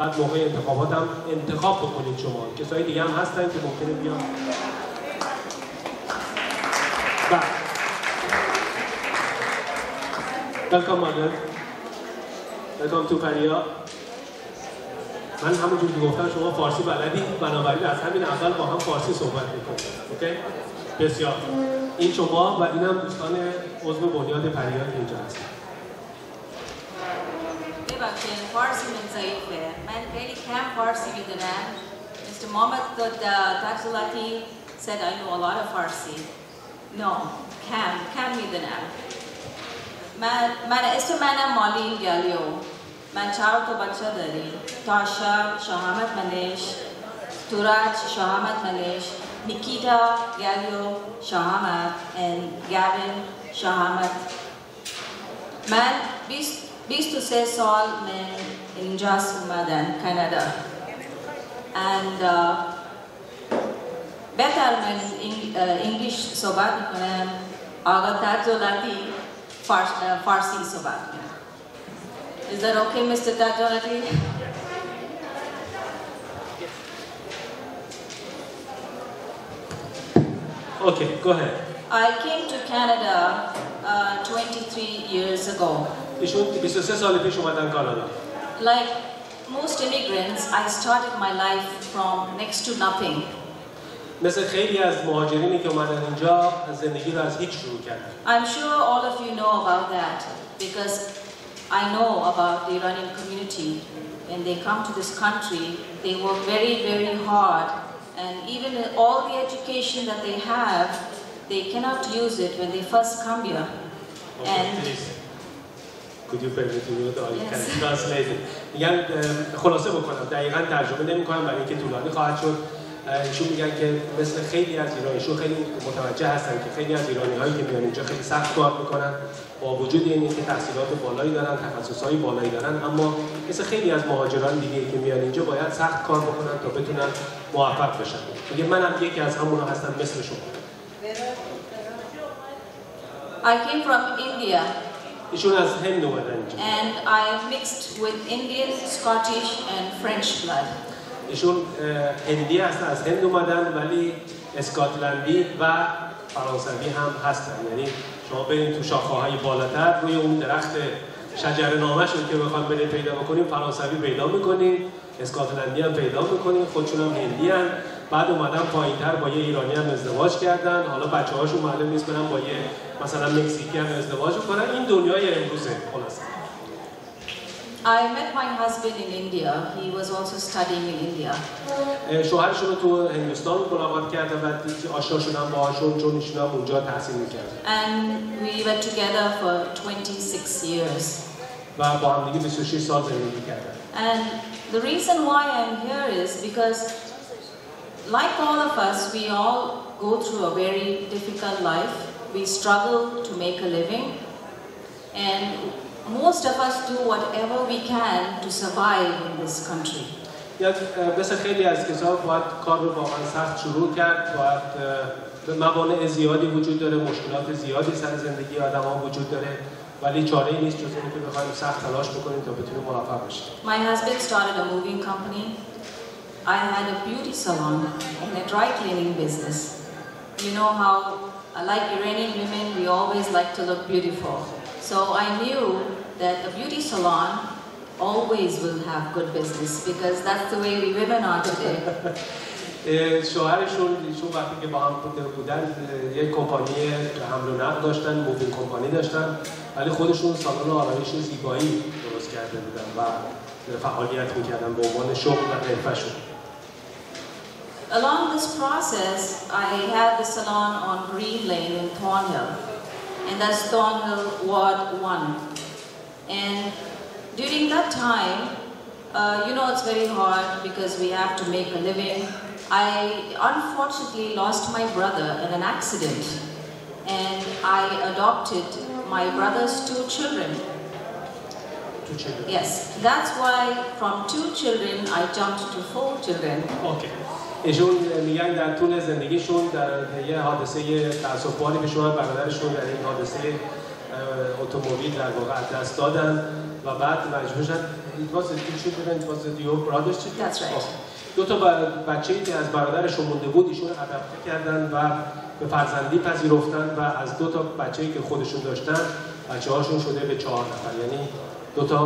بعد موقع انتخابات هم انتخاب بکنید شما. کسایی دیگه هم هستن که ممکنه بیان. Welcome mother. Welcome to پریا. من همونجور که گفتم شما فارسی بلدید، بنابراین از همین اول با هم فارسی صحبت میکنید. اوکی؟ بسیار. این شما و اینم دوستان عضو بنیاد پریا که اینجا هستن. ببخشید فارسی من ضعیفه. من خیلی کم فارسی میدونم. Mr. Mohammed Tajulati said I know a lot of Farsi. No, کم میدونم. من اسم منم مالین گالیو. من 4 تا بچه داریم. تاشا شاهمت منش، تورج شاهمت منش، نیکیتا گالیو شاهمت and Gavin شاهمت. من 23 سال من اینجاست اومدم کانادا. and بهتر من انگلیس صحبت میکنم. آقا تجولاتی فارسی صحبت میکنم. Is that okay, Mr. Tajulati? Okay, go ahead. I came to Canada 23 years ago. ایشون 23 سال پیش اومدن کانادا. Like most immigrants, I started my life from next to nothing. مثل خیلی از مهاجرینی که اومدن اینجا زندگی رو از هیچ شروع کردن. I'm sure all of you know about that because I know about the Iranian community. When they come to this country, they work very, very hard, and even all the education that they have, they cannot use it when they first come here. Okay, and please. Could you permit me to translate it? میگن خلاصه بکنم. دقیقاً ترجمه نمی‌کنم برای اینکه طولانی خواهد شد. ایشون میگن که مثل خیلی از ایرانی‌ها خیلی متوجه هستن که خیلی از ایرانی‌هایی که میان اینجا خیلی سخت کار میکنن با وجود اینکه تحصیلات بالایی دارن، تخصص‌های بالایی دارن، اما مثل خیلی از مهاجران دیگه که میان اینجا باید سخت کار بکنن تا بتونن موفق بشن. میگه منم یکی از همونا هستم مثل شما. I came from India. ایشون از هند اومدن اینجا. And I mixed with Indian, Scottish and French blood. ایشون هندی هستن، از هند اومدن ولی اسکاتلندی و فرانسوی هم هستن. یعنی شما برین تو شاخه‌های بالاتر روی اون درخت شجره‌نامه‌شون که بخوام برین پیدا بکنیم فرانسوی پیدا می‌کنین، اسکاتلندی هم پیدا می‌کنین، خودشون هم هندی هستن. بعد اومدن پایین‌تر با یه ایرانی هم ازدواج کردن. حالا بچه‌هاشون معلوم نیست برن با یه مثلا مکزیکی هم ازدواج کنن. این دنیای امروزه خلاص. I met my husband in India. He was also studying in India. شوهرشون رو تو هندوستان ملاقات کردم و آشنا شدم باهاشون چون ایشون هم اونجا تحصیل می‌کردن. And we were together for 26 years. و با هم دیگه 26 سال زندگی کردن. And the reason why I'm here is because like all of us, we all go through a very difficult life. We struggle to make a living. And most of us do whatever we can to survive in this country. مثل خیلی از کسا باید کار رو واقعا سخت شروع کرد. باید موانع زیادی وجود داره، مشکلات زیادی سر زندگی آدم‌ها وجود داره، ولی چاره‌ای نیست جز اینکه بخوایم سخت تلاش بکنیم تا بتونیم موفق بشیم. My husband started a moving company. I had a beauty salon and a dry cleaning business. You know how, like Iranian women, we always like to look beautiful. So I knew that a beauty salon always will have good business because that's the way we women are today. شوهرشون وقتی که با هم بودن یک کمپانی حمل و نقل داشتن، مووینگ کمپانی داشتن، ولی خودشون سالن آرایش زیبایی درست کرده بودن و فعالیت میکردن به عنوان شغل و حرفه‌شون. Along this process, I had the salon on Green Lane in Thornhill, and that's Thornhill Ward 1. And during that time, you know it's very hard because we have to make a living. I unfortunately lost my brother in an accident, and I adopted my brother's 2 children. 2 children? Yes, that's why from 2 children I jumped to 4 children. Okay. ایشون میگن در طول زندگیشون در یه حادثه تأسف‌باری به شما برادرشون در این حادثه اتومبیل در واقع دست دادن و بعد مجبور شدن it was it was your brother's children. That's right. دو تا بچه‌ای که از برادرشون مونده بود ایشون ادپته کردن و به فرزندی پذیرفتن و از دو تا بچه‌ای که خودشون داشتن بچه‌هاشون شده به 4 نفر، یعنی دو تا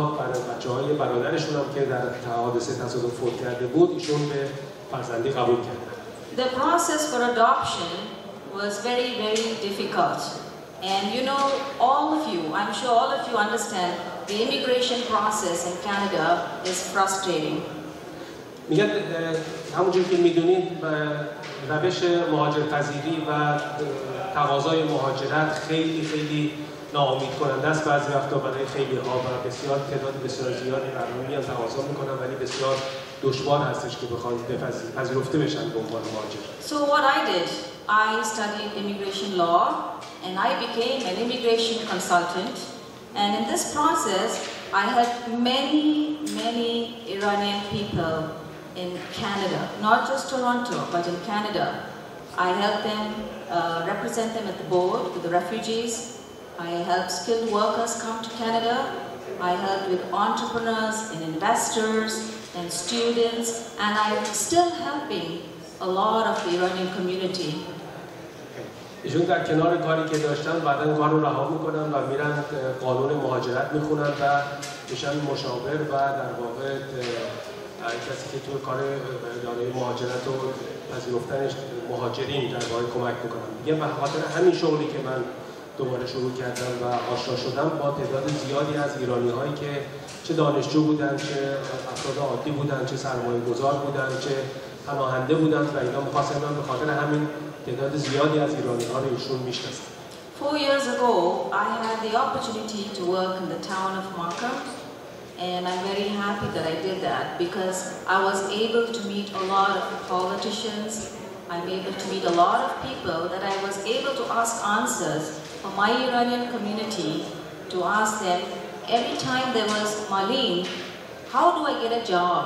بچه‌های برادرشون هم که در حادثه تصادف فوت کرده بود ایشون به فرزندی قبول کردن. The process for adoption was very, very difficult. And you know, all of you, I'm sure all of you understand, the immigration process in Canada is frustrating. میگن همونجور که میدونید روش مهاجرپذیری و تقاضای مهاجرت خیلی خیلی ناامید کننده است بعضی وقتا برای خیلی ها و بسیار تعداد بسیار زیادی مردم میان تقاضا میکنن ولی بسیار دشوار هستش که بخوان پذیرفته بشن به عنوان مهاجر. So what I did, I studied immigration law and I became an immigration consultant, and in this process I helped many Iranian people in Canada, not just Toronto, but in Canada. I helped them represent them at the board with the refugees. I helped skilled workers come to Canada. I helped with entrepreneurs and investors and students, and I'm still helping a lot of the Iranian community. ایشون در کنار کاری که داشتن بعداً کار رو رها میکنن و میرن قانون مهاجرت میخونن و میشن مشاور و در واقع کسی که تو کار اداره مهاجرت و پذیرفتن مهاجرین در واقع کمک میکنن. دیگه به خاطر همین شغلی که من دوباره شروع کردم و آشنا شدم با تعداد زیادی از ایرانی‌هایی که چه دانشجو بودن، چه افراد عادی بودن، چه سرمایه‌گذار بودن، چه پناهنده بودن و اینا می‌خواستن من به خاطر همین تعداد زیادی از ایرانی‌ها رو ایشون میشناسن. 4 years ago, I had the opportunity to work in the town of Markham, and I'm very happy that I did that because I was able to meet a lot of politicians. I'm able to meet a lot of people that I was able to ask answers for my Iranian community, to ask them every time there was Marlene, how do I get a job?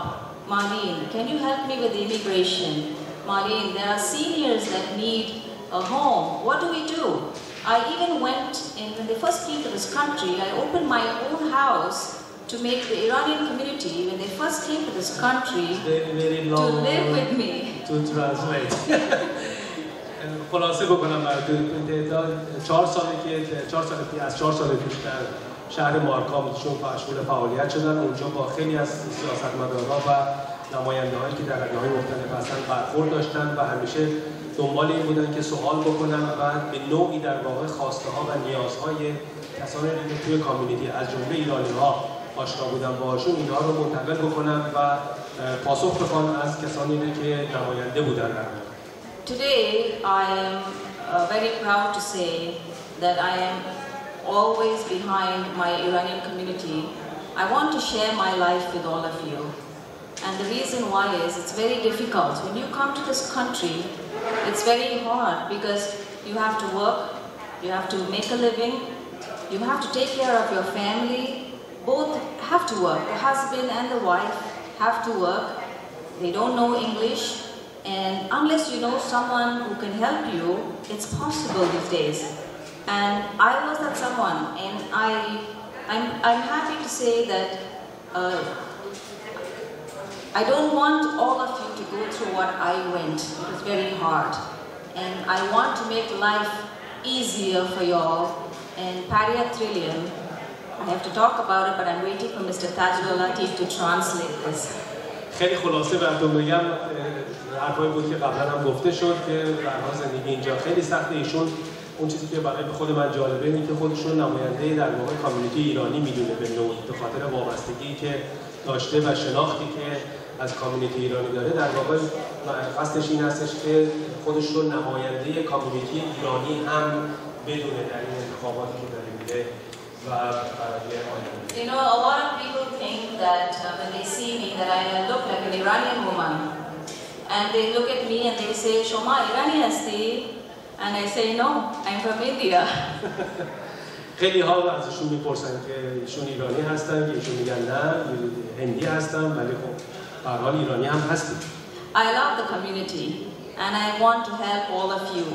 Marlene, can you help me with the immigration? Marlene, there are seniors that need a home. What do we do? I even went, and when they first came to this country, I opened my own house to make the Iranian community, when they first came to this country, to live with me. To translate. خلاصه بکنم براتون تعداد 4 سال از 4 سال پیش در شهر مارکام چون مشغول فعالیت شدن اونجا با خیلی از سیاستمدارا و نماینده‌هایی که در رشته‌های مختلف هستن برخورد داشتن و همیشه دنبال این بودن که سوال بکنن و به نوعی در واقع خواسته‌ها و نیازهای کسانی که توی کامیونیتی از جمله ایرانی‌ها آشنا بودن باهاشون اینها رو منتقل بکنن و پاسخ بخوان از کسانی که نماینده بودن. Today, I am very proud to say that I am always behind my Iranian community. I want to share my life with all of you. And the reason why is it's very difficult. When you come to this country, it's very hard because you have to work, you have to make a living, you have to take care of your family. Both have to work. The husband and the wife have to work. They don't know English. And unless you know someone who can help you, it's possible these days. And I was that someone, and I'm happy to say that I don't want all of you to go through what I went. It was very hard. And I want to make life easier for y'all. And Paria Trillium, I have to talk about it, but I'm waiting for Mr. Tajul Latif to translate this. خیلی خلاصه براتون بگم حرفایی بود که قبلا هم گفته شد که برها زندگی اینجا خیلی سخته. ایشون اون چیزی که برای خود من جالبه اینه که خودشون نماینده در واقع کامیونیتی ایرانی میدونه به نوعی به خاطر وابستگی که داشته و شناختی که از کامیونیتی ایرانی داره. در واقع قصدش این هستش که خودش رو نماینده کامیونیتی ایرانی هم بدونه در این انتخاباتی که داره میده و برای آینده. You know, a lot of people think that when they see me that I look like an Iranian woman, and they look at me and they say, "Shoma Irani hasti," and I say, "No, I'm from India." خیلی ها ازشون میپرسن که ایشون ایرانی هستن که ایشون میگن نه هندی هستن ولی خب به هر حال ایرانی هم هستن. I love the community and I want to help all of you.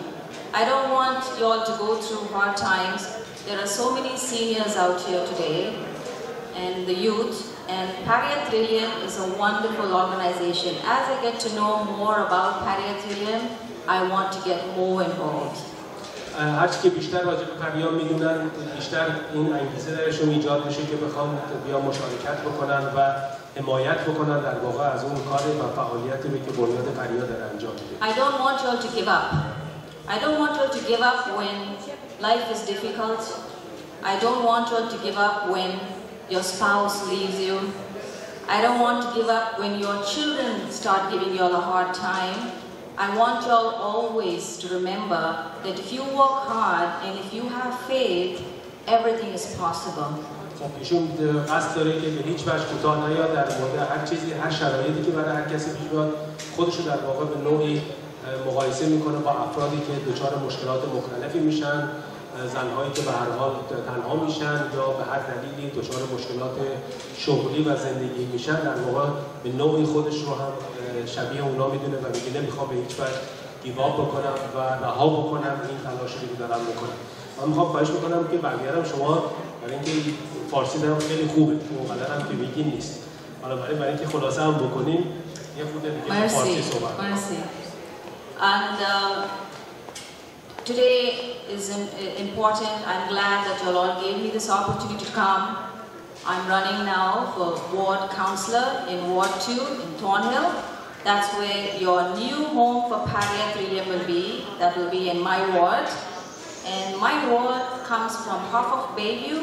I don't want you all to go through hard times. There are so many seniors out here today and the youth, And Pariah Trillium is a wonderful organization. As I get to know more about Pariah Trillium, I want to get more involved. هرچی که بیشتر راجع به پریا میدونن بیشتر این انگیزه درشون ایجاد میشه که بخوان بیا مشارکت بکنن و حمایت بکنن در واقع از اون کار و فعالیتی که بنیاد پریا داره انجام میده. I don't want you all to give up. I don't want you all to give up when life is difficult. I don't want you all to give up when your spouse leaves you. I don't want to give up when your children start giving you all a hard time. I want you all always to remember that if you work hard and if you have faith, everything is possible. ایشون قصد داره که به هیچ وجه کوتاه نیاد در مورد هر چیزی، هر شرایطی که برای هر کسی پیش بیاد، خودش رو در واقع به نوعی مقایسه میکنه با افرادی که دچار مشکلات مختلفی میشن، زنهایی که به هر حال تنها میشن یا به هر دلیلی دچار مشکلات شغلی و زندگی میشن، در واقع به نوعی خودش رو هم شبیه اونا میدونه و میگه نمیخوام به هیچ وجه گیواب بکنم و رها بکنم این تلاشی که دارم میکنم. من میخوام خواهش میکنم که بقیه هم شما برای اینکه فارسی دارم خیلی خوبه، اونقدر هم که بگین نیست. حالا برای اینکه خلاصه هم بکنیم یه خود دیگه فارسی صحبت کنیم. And today is important. I'm glad that you all gave me this opportunity to come. I'm running now for ward councillor in Ward 2 in Thornhill. That's where your new home for Pariah Trillium will be. That will be in my ward. And my ward comes from half of Bayview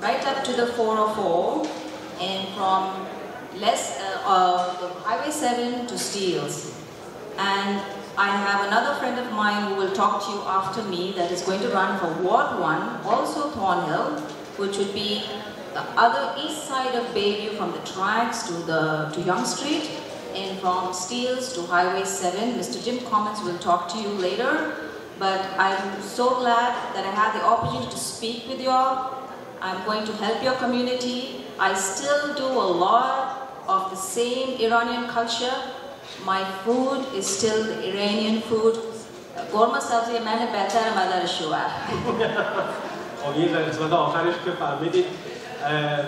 right up to the 404 and from Highway 7 to Steeles. And I have another friend of mine who will talk to you after me that is going to run for Ward 1, also Thornhill, which would be the other east side of Bayview from the tracks to Young Street, and from Steeles to Highway 7. Mr. Jim Commons will talk to you later, but I'm so glad that I had the opportunity to speak with you all. I'm going to help your community. I still do a lot of the same Iranian culture. My food is still the Iranian food. Gorma sabzi mane behtar madar shuar. خب این قسمت آخرش که فهمیدید،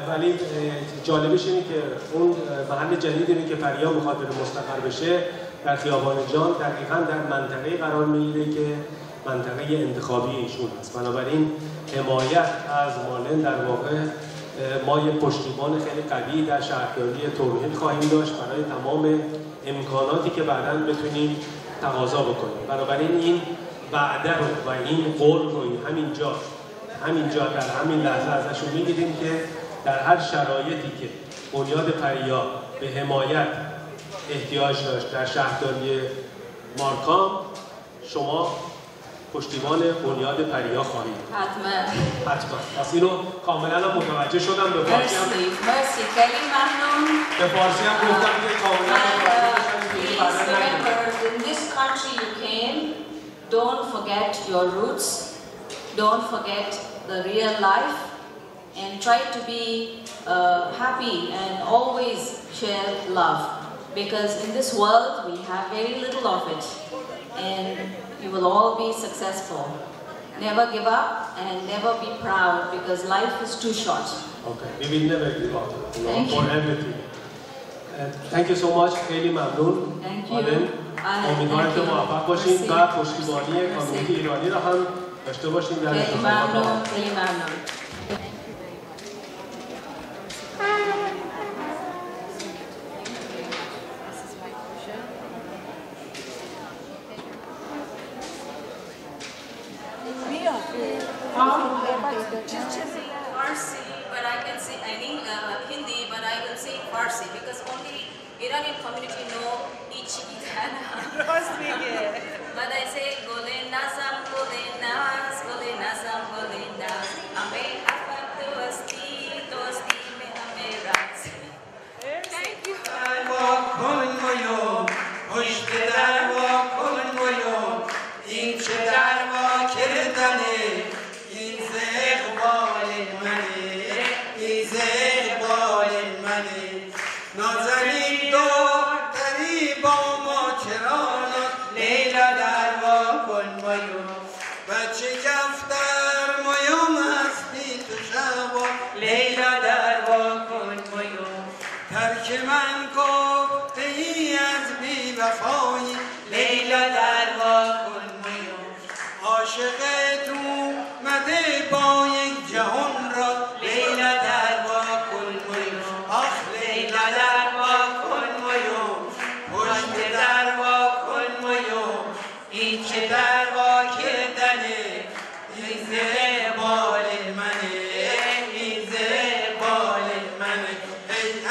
ولی جالبش اینه که اون محل جدیدی که پریا میخواد بره مستقر بشه در خیابان جان دقیقاً در منطقه قرار میگیره که منطقه انتخابی ایشون است. بنابراین حمایت از مالن در واقع ما یه پشتیبان خیلی قوی در شهرداری توحید خواهیم داشت برای تمام امکاناتی که بعداً بتونیم تقاضا بکنیم. بنابراین این وعده رو و این قول رو همینجا در همین لحظه ازشون میگیریم که در هر شرایطی که بنیاد پریا به حمایت احتیاج داشت در شهرداری مارکام، شما پشتیبان بنیاد پریا خواهید. حتما. پس اینو کاملا متوجه شدم. به فارسی هم خیلی ممنون. به فارسی هم گفتم که کاملا in this country you came, don't forget your roots, don't forget the real life, and try to be happy and always share love, because in this world we have very little of it, and you will all be successful. Never give up and never be proud, because life is too short. Okay, we will never give up for everything. Thank you so much. خیلی ممنون. امیدوارم که موفق باشیم و پشتیبانی کامیونیتی ایرانی را هم داشته باشیم در انتخابات. خیلی ممنون. Farsi, but I can say Hindi, but I will say Farsi because only Iranian community know each Idana. But I say Gole Nazam, Gole Naz, Gole Nazam, Gole Naz. Ame afam dosti, dosti me ame raz. Thank you. این چه دروا کردنه این زغبال منه این زغبال منه نازنین دختری با ما چرانات لیلا دروا کن مایو بچه کفتر مایو مستی تو شبا لیلا دروا کن مایو عاشقت اومده با یک جهان را لیلا در وا کن مویو آخ لیلا در وا کن مویو پشت در وا کن مویو این که در وا کردنه این زبال منه این زبال منه ای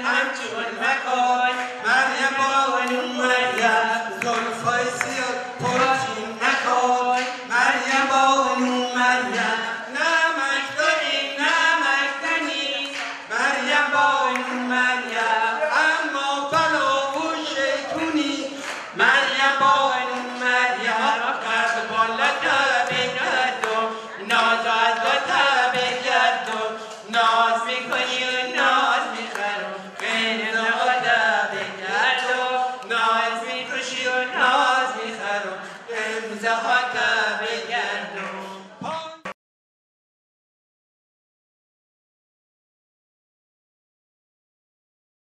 همچون مکان مریم بانو مریم زلفای سیاه پرچین مکان مریم بانو مریم نمکدنی نمکدنی مریم بانو مریم اما بلا و شیطونی مریم بانو مریم قد بالا بگردم ناز از بالا بگردم ناز میکنی و ناز میخرم غیر نقاده بگردم ناز میکشی و ناز میخرم امزه ها